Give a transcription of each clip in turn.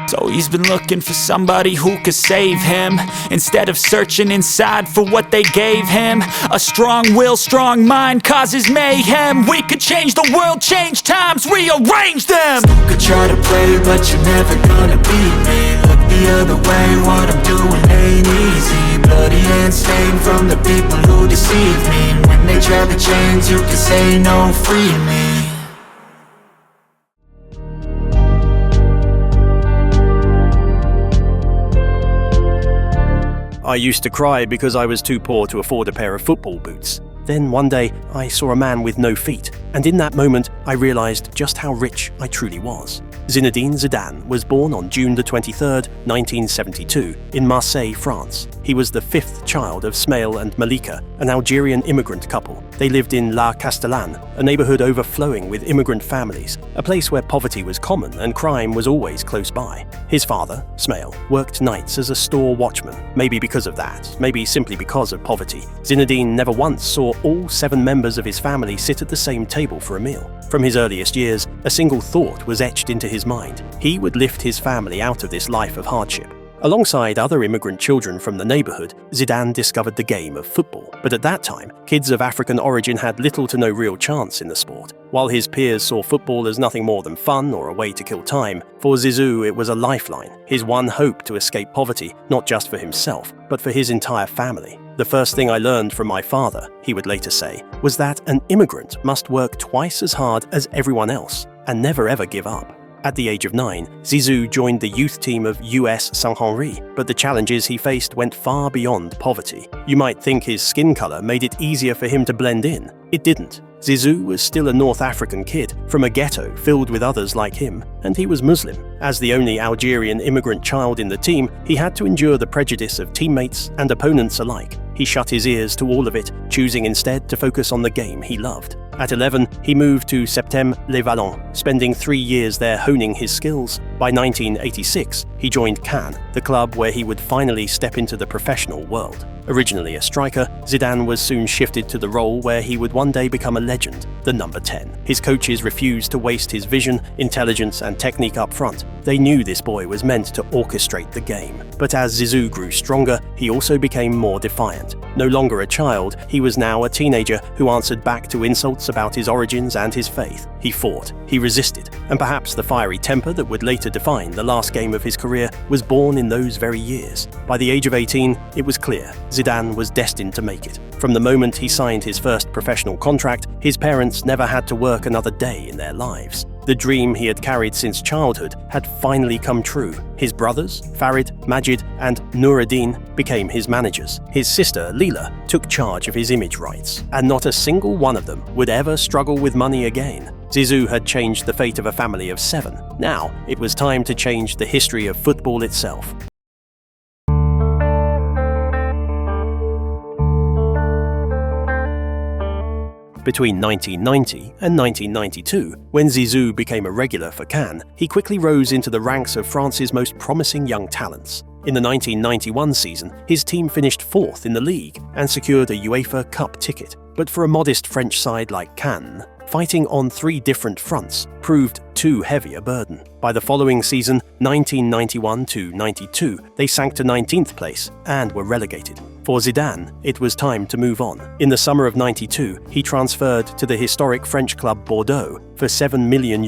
So he's been looking for somebody who could save him, instead of searching inside for what they gave him. A strong will, strong mind causes mayhem. We could change the world, change times, rearrange them. You could try to play, but you're never gonna beat me. Look the other way, what I'm doing ain't easy. Bloody hands stained from the people who deceive me. When they try the chains, you can say no, free me. I used to cry because I was too poor to afford a pair of football boots. Then one day, I saw a man with no feet, and in that moment, I realized just how rich I truly was. Zinedine Zidane was born on June the 23rd, 1972, in Marseille, France. He was the fifth child of Smail and Malika, an Algerian immigrant couple. They lived in La Castellane, a neighborhood overflowing with immigrant families, a place where poverty was common and crime was always close by. His father, Smail, worked nights as a store watchman. Maybe because of that, maybe simply because of poverty, Zinedine never once saw all 7 members of his family sit at the same table for a meal. From his earliest years, a single thought was etched into his mind. He would lift his family out of this life of hardship. Alongside other immigrant children from the neighborhood, Zidane discovered the game of football. But at that time, kids of African origin had little to no real chance in the sport. While his peers saw football as nothing more than fun or a way to kill time, for Zizou it was a lifeline, his one hope to escape poverty, not just for himself, but for his entire family. The first thing I learned from my father, he would later say, was that an immigrant must work twice as hard as everyone else and never ever give up. At the age of 9, Zizou joined the youth team of US Saint-Henri, but the challenges he faced went far beyond poverty. You might think his skin color made it easier for him to blend in. It didn't. Zizou was still a North African kid from a ghetto filled with others like him, and he was Muslim. As the only Algerian immigrant child in the team, he had to endure the prejudice of teammates and opponents alike. He shut his ears to all of it, choosing instead to focus on the game he loved. At 11, he moved to Septem-les-Vallons, spending 3 years there honing his skills. By 1986, he joined Cannes, the club where he would finally step into the professional world. Originally a striker, Zidane was soon shifted to the role where he would one day become a legend, the number 10. His coaches refused to waste his vision, intelligence, and technique up front. They knew this boy was meant to orchestrate the game. But as Zizou grew stronger, he also became more defiant. No longer a child, he was now a teenager who answered back to insults about his origins and his faith. He fought, he resisted, and perhaps the fiery temper that would later define the last game of his career was born in those very years. By the age of 18, it was clear Zidane was destined to make it. From the moment he signed his first professional contract, his parents never had to work another day in their lives. The dream he had carried since childhood had finally come true. His brothers, Farid, Majid, and Noureddin, became his managers. His sister, Leila, took charge of his image rights, and not a single one of them would ever struggle with money again. Zizou had changed the fate of a family of 7. Now, it was time to change the history of football itself. Between 1990 and 1992, when Zizou became a regular for Cannes, he quickly rose into the ranks of France's most promising young talents. In the 1991 season, his team finished 4th in the league and secured a UEFA Cup ticket. But for a modest French side like Cannes, fighting on 3 different fronts proved too heavy a burden. By the following season, 1991-92, they sank to 19th place and were relegated. For Zidane, it was time to move on. In the summer of 92, he transferred to the historic French club Bordeaux for €7 million,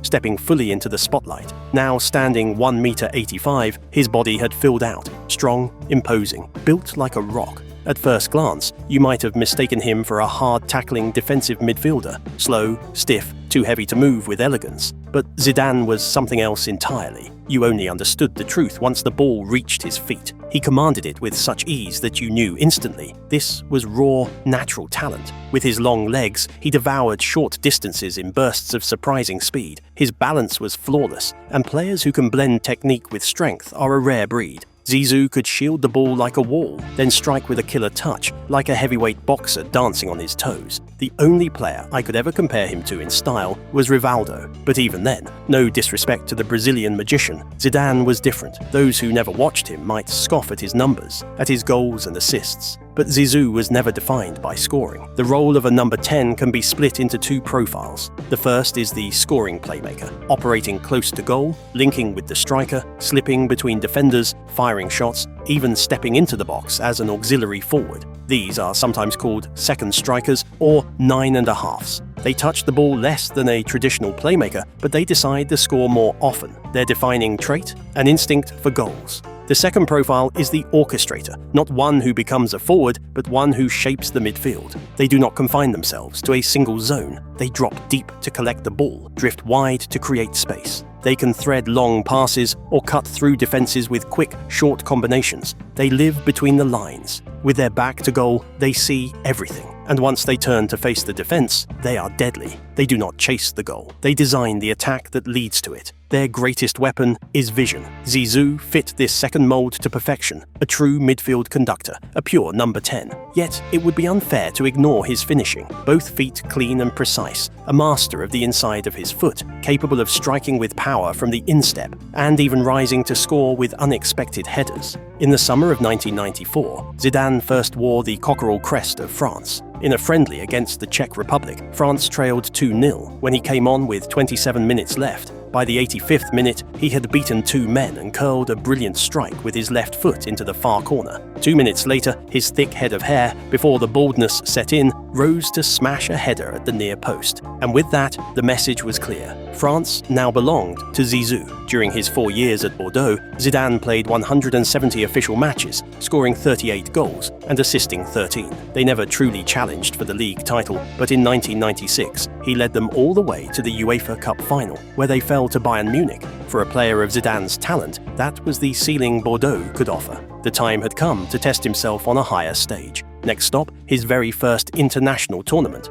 stepping fully into the spotlight. Now standing 1.85 m, his body had filled out, strong, imposing, built like a rock. At first glance, you might have mistaken him for a hard-tackling defensive midfielder, slow, stiff, too heavy to move with elegance. But Zidane was something else entirely. You only understood the truth once the ball reached his feet. He commanded it with such ease that you knew instantly this was raw, natural talent. With his long legs, he devoured short distances in bursts of surprising speed. His balance was flawless, and players who can blend technique with strength are a rare breed. Zizou could shield the ball like a wall, then strike with a killer touch, like a heavyweight boxer dancing on his toes. The only player I could ever compare him to in style was Rivaldo, but even then, no disrespect to the Brazilian magician, Zidane was different. Those who never watched him might scoff at his numbers, at his goals and assists. But Zizou was never defined by scoring. The role of a number 10 can be split into two profiles. The first is the scoring playmaker, operating close to goal, linking with the striker, slipping between defenders, firing shots, even stepping into the box as an auxiliary forward. These are sometimes called second strikers or 9.5s. They touch the ball less than a traditional playmaker, but they decide to score more often. Their defining trait? An instinct for goals. The second profile is the orchestrator, not one who becomes a forward, but one who shapes the midfield. They do not confine themselves to a single zone. They drop deep to collect the ball, drift wide to create space. They can thread long passes or cut through defenses with quick, short combinations. They live between the lines. With their back to goal, they see everything. And once they turn to face the defense, they are deadly. They do not chase the goal. They design the attack that leads to it. Their greatest weapon is vision. Zizou fit this second mold to perfection, a true midfield conductor, a pure number 10. Yet, it would be unfair to ignore his finishing. Both feet clean and precise, a master of the inside of his foot, capable of striking with power from the instep, and even rising to score with unexpected headers. In the summer of 1994, Zidane first wore the cockerel crest of France. In a friendly against the Czech Republic, France trailed 2-0 when he came on with 27 minutes left. By the 85th minute, he had beaten two men and curled a brilliant strike with his left foot into the far corner. 2 minutes later, his thick head of hair, before the baldness set in, rose to smash a header at the near post. And with that, the message was clear. France now belonged to Zizou. During his 4 years at Bordeaux, Zidane played 170 official matches, scoring 38 goals and assisting 13. They never truly challenged for the league title, but in 1996, he led them all the way to the UEFA Cup final, where they fell to Bayern Munich. For a player of Zidane's talent, that was the ceiling Bordeaux could offer. The time had come to test himself on a higher stage. Next stop, his very first international tournament.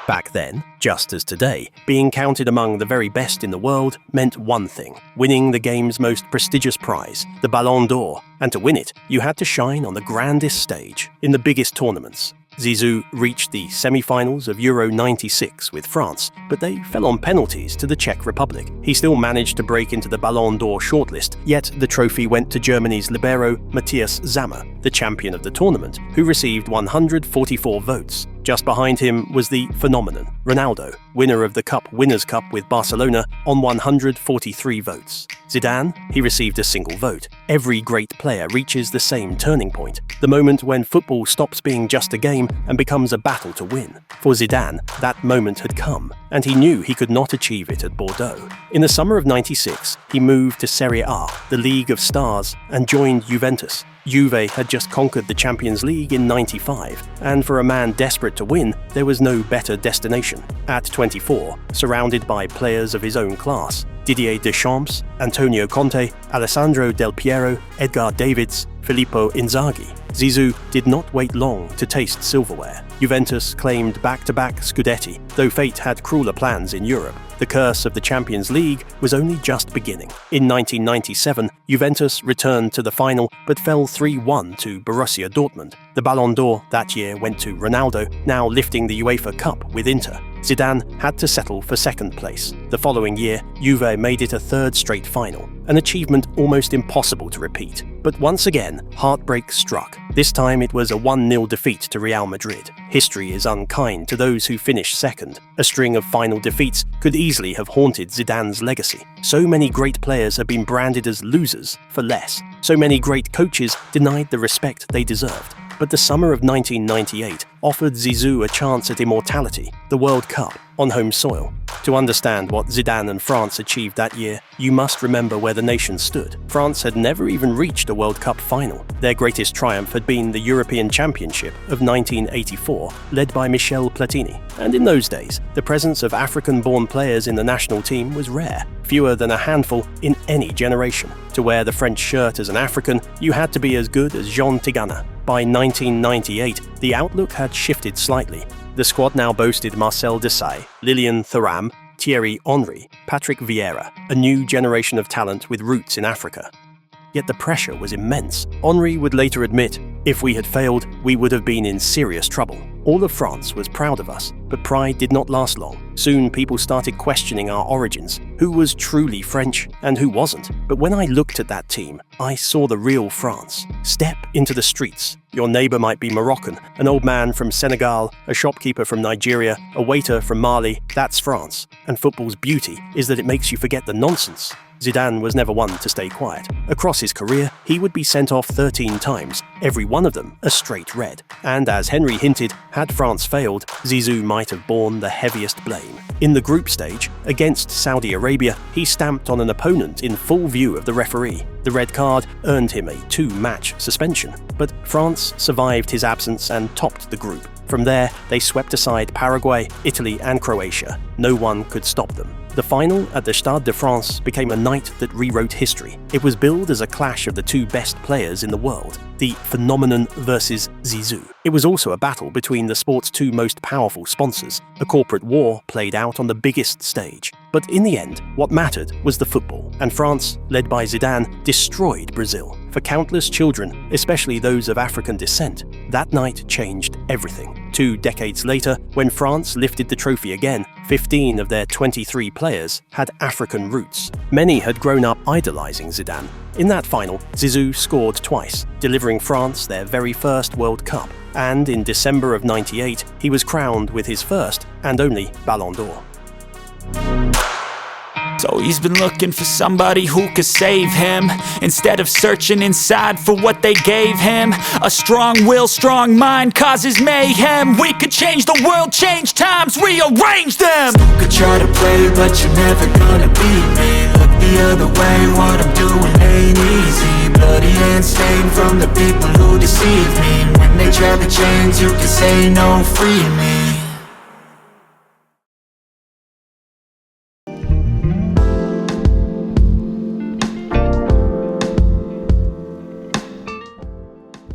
Back then, just as today, being counted among the very best in the world meant one thing: winning the game's most prestigious prize, the Ballon d'Or. And to win it, you had to shine on the grandest stage, in the biggest tournaments. Zizou reached the semi-finals of Euro 96 with France, but they fell on penalties to the Czech Republic. He still managed to break into the Ballon d'Or shortlist, yet the trophy went to Germany's libero Matthias Sammer, the champion of the tournament, who received 144 votes. Just behind him was the phenomenon, Ronaldo, winner of the Cup Winners' Cup with Barcelona, on 143 votes. Zidane, he received a single vote. Every great player reaches the same turning point, the moment when football stops being just a game and becomes a battle to win. For Zidane, that moment had come, and he knew he could not achieve it at Bordeaux. In the summer of '96, he moved to Serie A, the League of Stars, and joined Juventus. Juve had just conquered the Champions League in '95, and for a man desperate to win, there was no better destination. At 24, surrounded by players of his own class, Didier Deschamps, Antonio Conte, Alessandro Del Piero, Edgar Davids, Filippo Inzaghi, Zizou did not wait long to taste silverware. Juventus claimed back-to-back Scudetti, though fate had crueler plans in Europe. The curse of the Champions League was only just beginning. In 1997, Juventus returned to the final but fell 3-1 to Borussia Dortmund. The Ballon d'Or that year went to Ronaldo, now lifting the UEFA Cup with Inter. Zidane had to settle for second place. The following year, Juve made it a third straight final, an achievement almost impossible to repeat. But once again, heartbreak struck. This time it was a 1-0 defeat to Real Madrid. History is unkind to those who finish second. A string of final defeats could easily have haunted Zidane's legacy. So many great players have been branded as losers for less. So many great coaches denied the respect they deserved. But the summer of 1998 offered Zizou a chance at immortality, the World Cup, on home soil. To understand what Zidane and France achieved that year, you must remember where the nation stood. France had never even reached a World Cup final. Their greatest triumph had been the European Championship of 1984, led by Michel Platini. And in those days, the presence of African-born players in the national team was rare, fewer than a handful in any generation. To wear the French shirt as an African, you had to be as good as Jean Tigana. By 1998, the outlook had shifted slightly. The squad now boasted Marcel Desailly, Lilian Thuram, Thierry Henry, Patrick Vieira, a new generation of talent with roots in Africa. yet the pressure was immense. Henry would later admit, "If we had failed, we would have been in serious trouble." All of France was proud of us, but pride did not last long. Soon people started questioning our origins, who was truly French and who wasn't. But when I looked at that team, I saw the real France. Step into the streets. Your neighbor might be Moroccan, an old man from Senegal, a shopkeeper from Nigeria, a waiter from Mali. That's France. And football's beauty is that it makes you forget the nonsense. Zidane was never one to stay quiet. Across his career, he would be sent off 13 times, every one of them a straight red. And as Henry hinted, had France failed, Zizou might have borne the heaviest blame. In the group stage, against Saudi Arabia, he stamped on an opponent in full view of the referee. The red card earned him a 2-match suspension. But France survived his absence and topped the group. From there, they swept aside Paraguay, Italy and Croatia. No one could stop them. The final at the Stade de France became a night that rewrote history. It was billed as a clash of the two best players in the world, the phenomenon versus Zizou. It was also a battle between the sport's two most powerful sponsors, a corporate war played out on the biggest stage. But in the end, what mattered was the football, and France, led by Zidane, destroyed Brazil. For countless children, especially those of African descent, that night changed everything. 2 decades later, when France lifted the trophy again, 15 of their 23 players had African roots. Many had grown up idolizing Zidane. In that final, Zizou scored twice, delivering France their very first World Cup. And in December of '98, he was crowned with his first and only Ballon d'Or. So he's been looking for somebody who could save him, instead of searching inside for what they gave him. A strong will, strong mind causes mayhem. We could change the world, change times, rearrange them. You could try to play, but you're never gonna beat me. Look the other way, what I'm doing ain't easy. Bloody hands stained from the people who deceive me. When they try to change, you can say no, free me.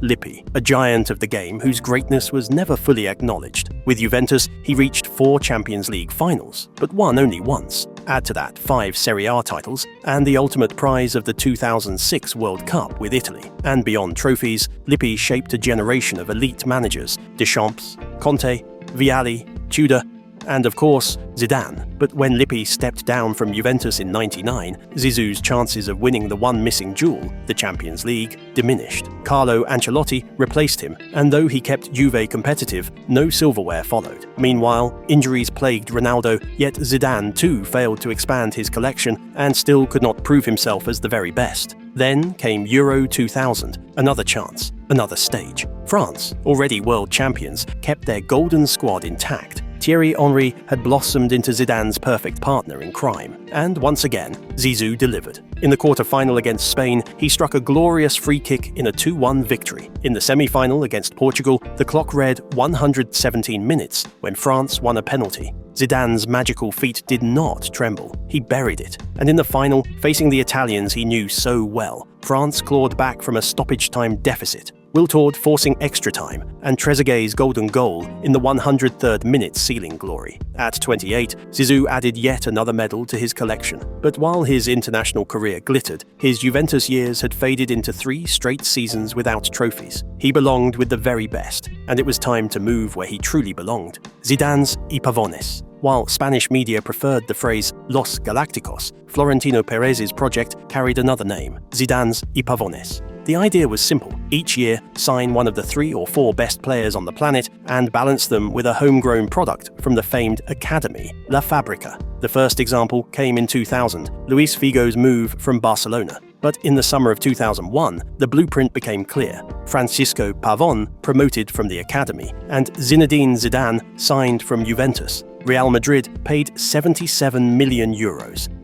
Lippi, a giant of the game whose greatness was never fully acknowledged. With Juventus, he reached 4 Champions League finals, but won only once. Add to that 5 Serie A titles, and the ultimate prize of the 2006 World Cup with Italy. And beyond trophies, Lippi shaped a generation of elite managers: Deschamps, Conte, Vialli, Tudor, and of course, Zidane. But when Lippi stepped down from Juventus in '99, Zizou's chances of winning the one missing jewel, the Champions League, diminished. Carlo Ancelotti replaced him, and though he kept Juve competitive, no silverware followed. Meanwhile, injuries plagued Ronaldo, yet Zidane too failed to expand his collection and still could not prove himself as the very best. Then came Euro 2000, another chance, another stage. France, already world champions, kept their golden squad intact. Thierry Henry had blossomed into Zidane's perfect partner in crime, and once again, Zizou delivered. In the quarter-final against Spain, he struck a glorious free kick in a 2-1 victory. In the semi-final against Portugal, the clock read 117 minutes when France won a penalty. Zidane's magical feet did not tremble. He buried it. And in the final, facing the Italians he knew so well, France clawed back from a stoppage-time deficit. Wiltord forcing extra time, and Trezeguet's golden goal in the 103rd minute sealing glory. At 28, Zizou added yet another medal to his collection. But while his international career glittered, his Juventus years had faded into 3 straight seasons without trophies. He belonged with the very best, and it was time to move where he truly belonged: Zidane's y Pavones. While Spanish media preferred the phrase Los Galácticos, Florentino Perez's project carried another name: Zidane's y Pavones. The idea was simple. Each year, sign one of the 3 or 4 best players on the planet and balance them with a homegrown product from the famed academy, La Fábrica. The first example came in 2000, Luis Figo's move from Barcelona. But in the summer of 2001, the blueprint became clear. Francisco Pavón promoted from the academy, and Zinedine Zidane signed from Juventus. Real Madrid paid €77 million,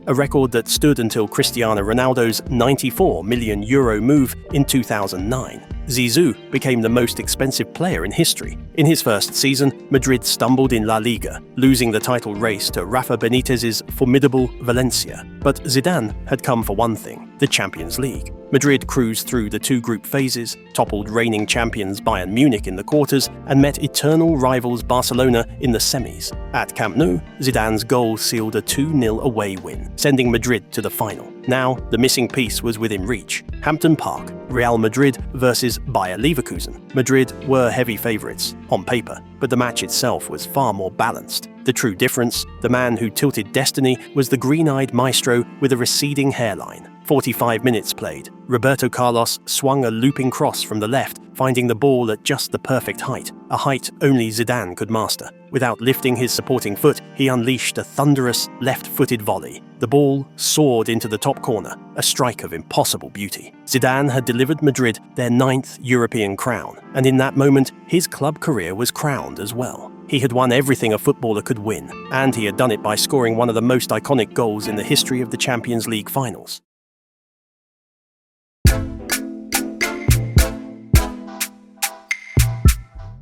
a record that stood until Cristiano Ronaldo's €94 million move in 2009. Zizou became the most expensive player in history. In his first season, Madrid stumbled in La Liga, losing the title race to Rafa Benitez's formidable Valencia. But Zidane had come for one thing: the Champions League. Madrid cruised through the two group phases, toppled reigning champions Bayern Munich in the quarters, and met eternal rivals Barcelona in the semis. At Camp Nou, Zidane's goal sealed a 2-0 away win, sending Madrid to the final. Now, the missing piece was within reach: Hampden Park, Real Madrid versus Bayer Leverkusen. Madrid were heavy favourites, on paper, but the match itself was far more balanced. The true difference: the man who tilted destiny was the green-eyed maestro with a receding hairline. 45 minutes played. Roberto Carlos swung a looping cross from the left, finding the ball at just the perfect height, a height only Zidane could master. Without lifting his supporting foot, he unleashed a thunderous, left-footed volley. The ball soared into the top corner, a strike of impossible beauty. Zidane had delivered Madrid their 9th European crown, and in that moment, his club career was crowned as well. He had won everything a footballer could win, and he had done it by scoring one of the most iconic goals in the history of the Champions League finals.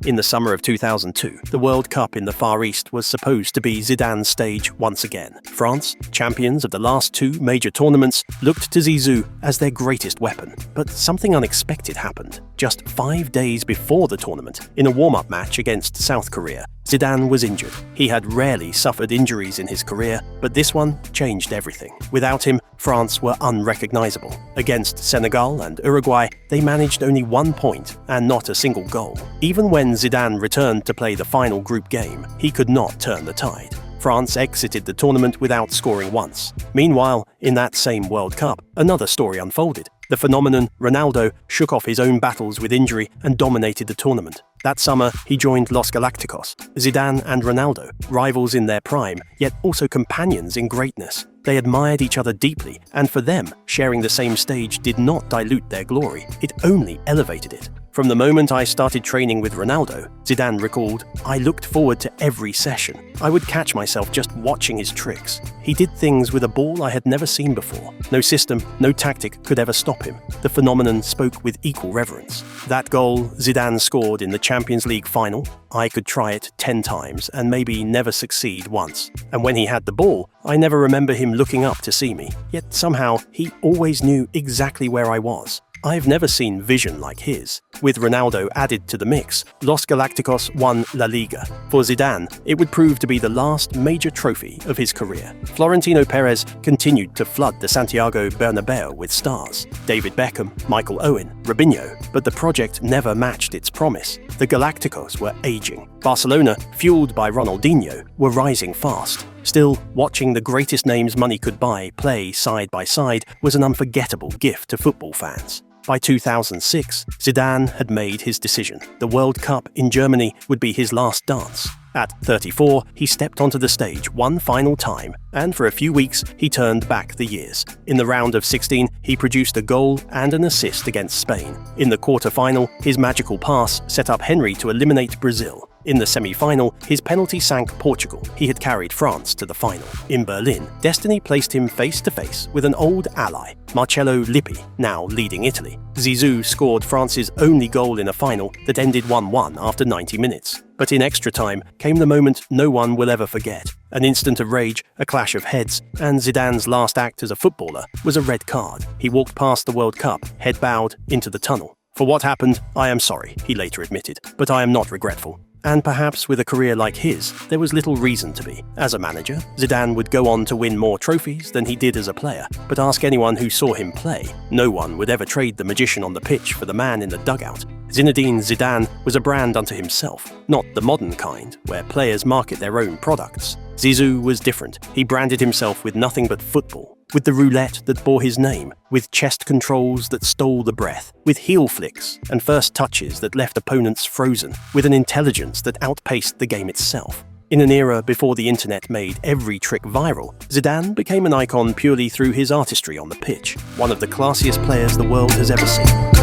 In the summer of 2002, the World Cup in the Far East was supposed to be Zidane's stage once again. France, champions of the last two major tournaments, looked to Zizou as their greatest weapon. But something unexpected happened. Just 5 days before the tournament, in a warm-up match against South Korea, Zidane was injured. He had rarely suffered injuries in his career, but this one changed everything. Without him, France were unrecognizable. Against Senegal and Uruguay, they managed only 1 point and not a single goal. Even when Zidane returned to play the final group game, he could not turn the tide. France exited the tournament without scoring once. Meanwhile, in that same World Cup, another story unfolded. The phenomenon Ronaldo shook off his own battles with injury and dominated the tournament. That summer, he joined Los Galacticos. Zidane and Ronaldo, rivals in their prime, yet also companions in greatness. They admired each other deeply, and for them, sharing the same stage did not dilute their glory, it only elevated it. From the moment I started training with Ronaldo, Zidane recalled, I looked forward to every session. I would catch myself just watching his tricks. He did things with a ball I had never seen before. No system, no tactic could ever stop him. The phenomenon spoke with equal reverence. That goal Zidane scored in the Champions League final, I could try it 10 times and maybe never succeed once. And when he had the ball, I never remember him looking up to see me. Yet somehow, he always knew exactly where I was. I've never seen vision like his. With Ronaldo added to the mix, Los Galacticos won La Liga. For Zidane, it would prove to be the last major trophy of his career. Florentino Perez continued to flood the Santiago Bernabeu with stars. David Beckham, Michael Owen, Robinho, but the project never matched its promise. The Galacticos were aging. Barcelona, fueled by Ronaldinho, were rising fast. Still, watching the greatest names money could buy play side by side was an unforgettable gift to football fans. By 2006, Zidane had made his decision. The World Cup in Germany would be his last dance. At 34, he stepped onto the stage one final time, and for a few weeks, he turned back the years. In the round of 16, he produced a goal and an assist against Spain. In the quarter-final, his magical pass set up Henry to eliminate Brazil. In the semi-final, his penalty sank Portugal. He had carried France to the final. In Berlin, destiny placed him face-to-face with an old ally, Marcello Lippi, now leading Italy. Zizou scored France's only goal in a final that ended 1-1 after 90 minutes. But in extra time came the moment no one will ever forget. An instant of rage, a clash of heads, and Zidane's last act as a footballer was a red card. He walked past the World Cup, head bowed, into the tunnel. For what happened, I am sorry, he later admitted, but I am not regretful. And perhaps with a career like his, there was little reason to be. As a manager, Zidane would go on to win more trophies than he did as a player, but ask anyone who saw him play, no one would ever trade the magician on the pitch for the man in the dugout. Zinedine Zidane was a brand unto himself, not the modern kind, where players market their own products. Zizou was different. He branded himself with nothing but football, with the roulette that bore his name, with chest controls that stole the breath, with heel flicks and first touches that left opponents frozen, with an intelligence that outpaced the game itself. In an era before the internet made every trick viral, Zidane became an icon purely through his artistry on the pitch, one of the classiest players the world has ever seen.